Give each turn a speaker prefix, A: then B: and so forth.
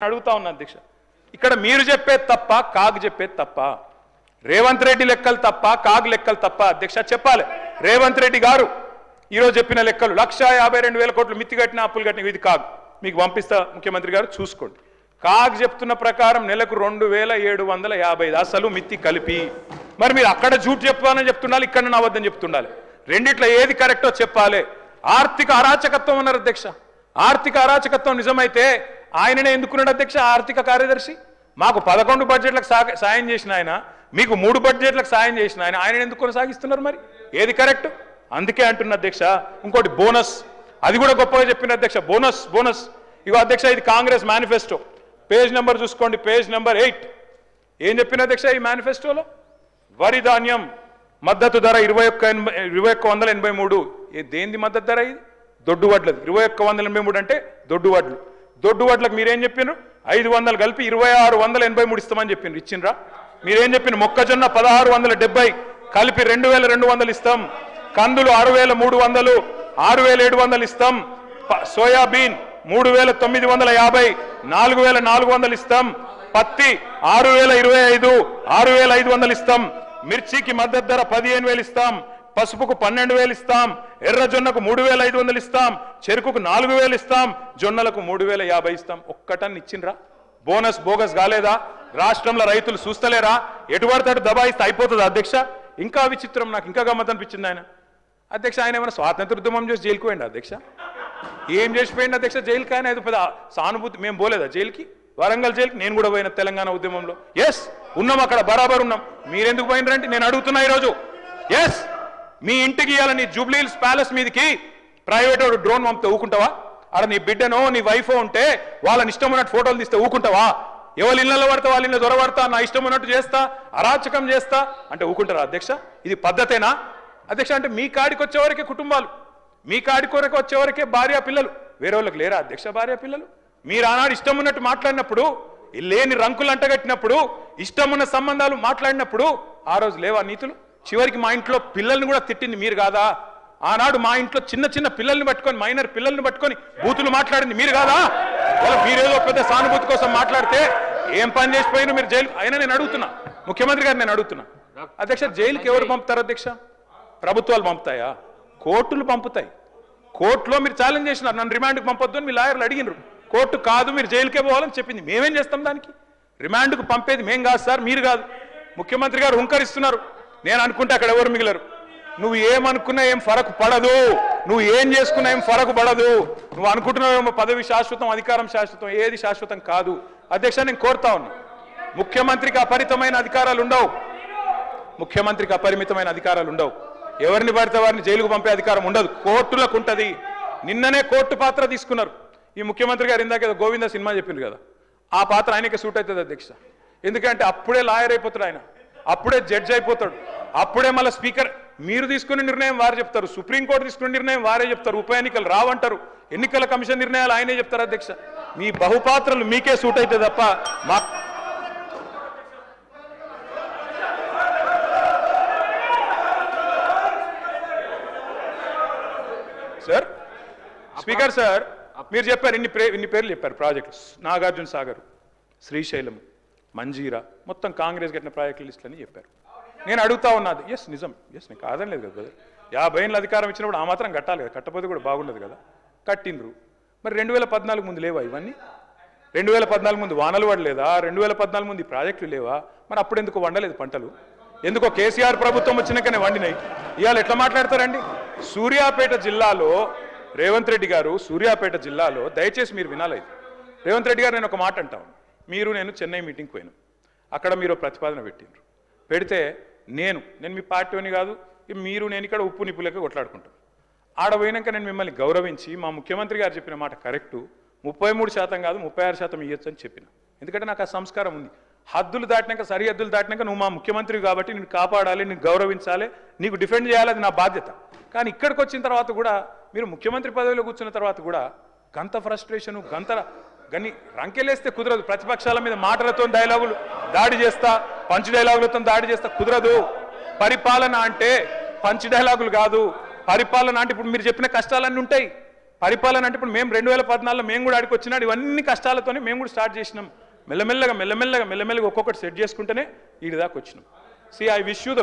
A: అడుగుతా ఉన్నా అధ్యక్ష ఇక్కడ మీరు చెప్పేది తప్ప కాగ్ చెప్పేది తప్ప రేవంత్ రెడ్డి లెక్కలు తప్ప కాగ్ లెక్కలు తప్ప అధ్యక్ష చెప్పాలి రేవంత్ రెడ్డి గారు ఈ రోజు చెప్పిన లెక్కలు 1,52,000 కోట్లు మిత్తి కట్టిన అప్పులు కట్టిన ఇది కాగ్ మీకు పంపిస్తా ముఖ్యమంత్రి గారు చూసుకోండి కాగ్ చెప్తున్న ప్రకారం నెలకు 2,750 అసలు మిత్తి కలిపి మరి మీరు అక్కడ జూట్ చెప్పాలని చెప్తుండాలి ఇక్కడ నవద్దని చెప్తుండాలి రెండిట్లో ఏది కరెక్టో చెప్పాలి ఆర్థిక అరాచకత్వం అన్నారు అధ్యక్ష ఆర్థిక అరాచకత్వం నిజమైతే ఆయననే ఎందుకున్నాడు అధ్యక్ష ఆర్థిక కార్యదర్శి మాకు 11 బడ్జెట్లకు సాయం చేసిన ఆయన మీకు 3 బడ్జెట్లకు సాయం చేసిన ఆయన ఆయన ఎందుకు కొనసాగిస్తున్నారు మరి ఏది కరెక్ట్ అందుకే అంటున్న అధ్యక్ష ఇంకోటి బోనస్ అది కూడా గొప్పగా చెప్పిన అధ్యక్ష బోనస్ బోనస్ ఇగో అధ్యక్ష ఇది కాంగ్రెస్ మేనిఫెస్టో పేజ్ నెంబర్ చూసుకోండి పేజ్ నెంబర్ 8 ఏం చెప్పిన అధ్యక్ష ఈ మేనిఫెస్టోలో వరి ధాన్యం మద్దతు ధర 2183 దేంది మద్దతు ధర ఇది దొడ్డు వడ్లది 2183 అంటే దొడ్డు వడ్లు దొడ్డు వడ్లకు మీరేం చెప్పినారు 500 కలిపి 2683 ఇస్తామని చెప్పినారు ఇచ్చిండ్రా మీరేం చెప్పిన మొక్కజొన్న 1670 కలిపి 2200 ఇస్తాం కందులు 6300 6700 ఇస్తాం సోయాబీన్ 3950 4400 ఇస్తాం పత్తి 6025 6500 ఇస్తాం మిర్చికి మద్దతు ధర 15000 ఇస్తాం పసుపుకు 12000 ఇస్తాం ఎర్ర జొన్నకు 3500 ఇస్తాం చెరుకుకు 4000 ఇస్తాం జొన్నలకు 3050 ఇస్తాం ఒక్కటన్ని ఇచ్చిండ్రా బోనస్ బోగస్ కాలేదా రాష్ట్రంలో రైతులు చూస్తలేరా ఎటువడతాడు దబాయిస్తే అయిపోతుంది అధ్యక్ష ఇంకా విచిత్రం నాకు ఇంకా గమ్మత్ అనిపించింది ఆయన అధ్యక్ష ఆయన ఏమైనా స్వాతంత్ర ఉద్యమం చేసి జైలుకు పోయింది అధ్యక్ష ఏం చేసిపోయింది అధ్యక్ష జైలుకి ఆయన ఏదో పెద్ద సానుభూతి మేము పోలేదా జైలుకి వరంగల్ జైలుకి నేను కూడా పోయిన తెలంగాణ ఉద్యమంలో ఎస్ ఉన్నాం అక్కడ బరాబర్ ఉన్నాం మీరెందుకు పోయినరంటే నేను అడుగుతున్నా ఈరోజు ఎస్ మీ ఇంటికి ఇవ్వాలి నీ జూబ్లీ హిల్స్ ప్యాలెస్ మీదకి ప్రైవేట్ డ్రోన్ పంపితే ఊకుంటావా అక్కడ నీ బిడ్డనో నీ వైఫో ఉంటే వాళ్ళని ఇష్టం ఉన్నట్టు ఫోటోలు తీస్తే ఊకుంటావా ఎవరి ఇళ్లలో పడతా వాళ్ళ ఇళ్ళ దొరబడతా నా ఇష్టం ఉన్నట్టు చేస్తా అరాచకం చేస్తా అంటే ఊకుంటారా అధ్యక్ష ఇది పద్ధతేనా అధ్యక్ష అంటే మీ కాడికి వచ్చేవరకే కుటుంబాలు మీ కాడి కొరకు వచ్చేవరకే భార్య పిల్లలు వేరే వాళ్ళకి లేరా అధ్యక్ష భార్య పిల్లలు మీరు ఆనాడు ఇష్టం ఉన్నట్టు మాట్లాడినప్పుడు లేని రంకులు అంటగట్టినప్పుడు ఇష్టం ఉన్న సంబంధాలు మాట్లాడినప్పుడు ఆ రోజు లేవా నీతులు చివరికి మా ఇంట్లో పిల్లల్ని కూడా తిట్టింది మీరు కాదా ఆనాడు మా ఇంట్లో చిన్న చిన్న పిల్లల్ని పట్టుకొని మైనర్ పిల్లల్ని పట్టుకొని బూతులు మాట్లాడింది మీరు కాదా మీరేదో పెద్ద సానుభూతి కోసం మాట్లాడితే ఏం పని చేసిపోయినా మీరు జైలు అయినా నేను అడుగుతున్నా ముఖ్యమంత్రి గారు నేను అడుగుతున్నా అధ్యక్ష జైలుకి ఎవరు పంపుతారు అధ్యక్ష ప్రభుత్వాలు పంపుతాయా కోర్టులు పంపుతాయి కోర్టులో మీరు ఛాలెంజ్ చేసినారు నన్ను రిమాండ్కి పంపొద్దు అని మీ లాయర్లు అడిగినారు కోర్టు కాదు మీరు జైలుకే పోవాలని చెప్పింది మేమేం చేస్తాం దానికి రిమాండ్కు పంపేది మేం కాదు సార్ మీరు కాదు ముఖ్యమంత్రి గారు హుంకరిస్తున్నారు నేను అనుకుంటే అక్కడ ఎవరు మిగిలరు నువ్వు ఏమనుకున్నా ఏం ఫరకు పడదు నువ్వు ఏం చేసుకున్నా ఏం ఫరకు పడదు నువ్వు అనుకుంటున్నావేమో పదవి శాశ్వతం అధికారం శాశ్వతం ఏది శాశ్వతం కాదు అధ్యక్ష నేను కోరుతా ఉన్నా ముఖ్యమంత్రికి అపరిమితమైన అధికారాలు ఉండవు ముఖ్యమంత్రికి అపరిమితమైన అధికారాలు ఉండవు ఎవరిని పడితే వారిని జైలుకు పంపే అధికారం ఉండదు కోర్టులకు ఉంటుంది నిన్ననే కోర్టు పాత్ర తీసుకున్నారు ఈ ముఖ్యమంత్రి గారు ఇందాక గోవింద సినిమా చెప్పింది కదా ఆ పాత్ర ఆయనకే సూట్ అవుతుంది అధ్యక్ష ఎందుకంటే అప్పుడే లాయర్ అయిపోతాడు ఆయన అప్పుడే జడ్జి అయిపోతాడు అప్పుడే మళ్ళీ స్పీకర్ మీరు తీసుకునే నిర్ణయం వారు చెప్తారు సుప్రీంకోర్టు తీసుకునే నిర్ణయం వారే చెప్తారు ఉప ఎన్నికలు రావంటారు ఎన్నికల కమిషన్ నిర్ణయాలు ఆయనే చెప్తారు అధ్యక్ష మీ బహుపాత్రలు మీకే సూట్ అయితే తప్ప మా సార్ స్పీకర్ సార్ మీరు చెప్పారు ఇన్ని పేర్లు చెప్పారు ప్రాజెక్టులు నాగార్జున సాగర్ శ్రీశైలం మంజీరా మొత్తం కాంగ్రెస్ కట్టిన ప్రాజెక్టుల లిస్టులు అని చెప్పారు నేను అడుగుతా ఉన్నది ఎస్ నిజం ఎస్ నేను కాదని లేదు కదా 50 ఏళ్ళ అధికారం ఇచ్చినప్పుడు ఆ మాత్రం కట్టాలి కదా కట్టపోతే కూడా బాగుండదు కదా కట్టిండ్రు మరి 2014 ముందు లేవా ఇవన్నీ 2014 ముందు వానలు పడలేదా 2014 ముందు ప్రాజెక్టులు లేవా మరి అప్పుడు ఎందుకు వండలేదు పంటలు ఎందుకో కేసీఆర్ ప్రభుత్వం వచ్చినాకనే వండినాయి ఇవాళ ఎట్లా మాట్లాడతారండి సూర్యాపేట జిల్లాలో రేవంత్ రెడ్డి గారు సూర్యాపేట జిల్లాలో దయచేసి మీరు వినాలి రేవంత్ రెడ్డి గారు నేను ఒక మాట అంటాను మీరు నేను చెన్నై మీటింగ్కి పోయినాం అక్కడ మీరు ప్రతిపాదన పెట్టిండ్రు పెడితే నేను మీ పార్టీని కాదు మీరు నేను ఇక్కడ ఉప్పు నిప్పులకే కొట్లాడుకుంటాం ఆడ పోయినాక నేను మిమ్మల్ని గౌరవించి మా ముఖ్యమంత్రి గారు చెప్పిన మాట కరెక్టు 33% కాదు 36% ఇవ్వచ్చు అని చెప్పిన ఎందుకంటే నాకు ఆ సంస్కారం ఉంది హద్దులు దాటినాక సరిహద్దులు దాటినాక నువ్వు మా ముఖ్యమంత్రి కాబట్టి నేను కాపాడాలి నేను గౌరవించాలి నీకు డిఫెండ్ చేయాలి అది నా బాధ్యత కానీ ఇక్కడికి వచ్చిన తర్వాత కూడా మీరు ముఖ్యమంత్రి పదవిలో కూర్చున్న తర్వాత కూడా గంత ఫ్రస్ట్రేషను గని రంకెలేస్తే కుదరదు ప్రతిపక్షాల మీద మాటలతో డైలాగులు దాడి చేస్తా పంచ్ డైలాగులతో దాడి చేస్తా కుదరదు పరిపాలన అంటే పంచ్ డైలాగులు కాదు పరిపాలన అంటే ఇప్పుడు మీరు చెప్పిన కష్టాలన్నీ ఉంటాయి పరిపాలన అంటే ఇప్పుడు మేము 2014లో మేము కూడా ఆడికి వచ్చినాడు ఇవన్నీ కష్టాలతోనే మేము కూడా స్టార్ట్ చేసినాం మెల్లమెల్లగా ఒక్కొక్కటి సెట్ చేసుకుంటేనే ఈడి దాకా వచ్చినాం. I wish you the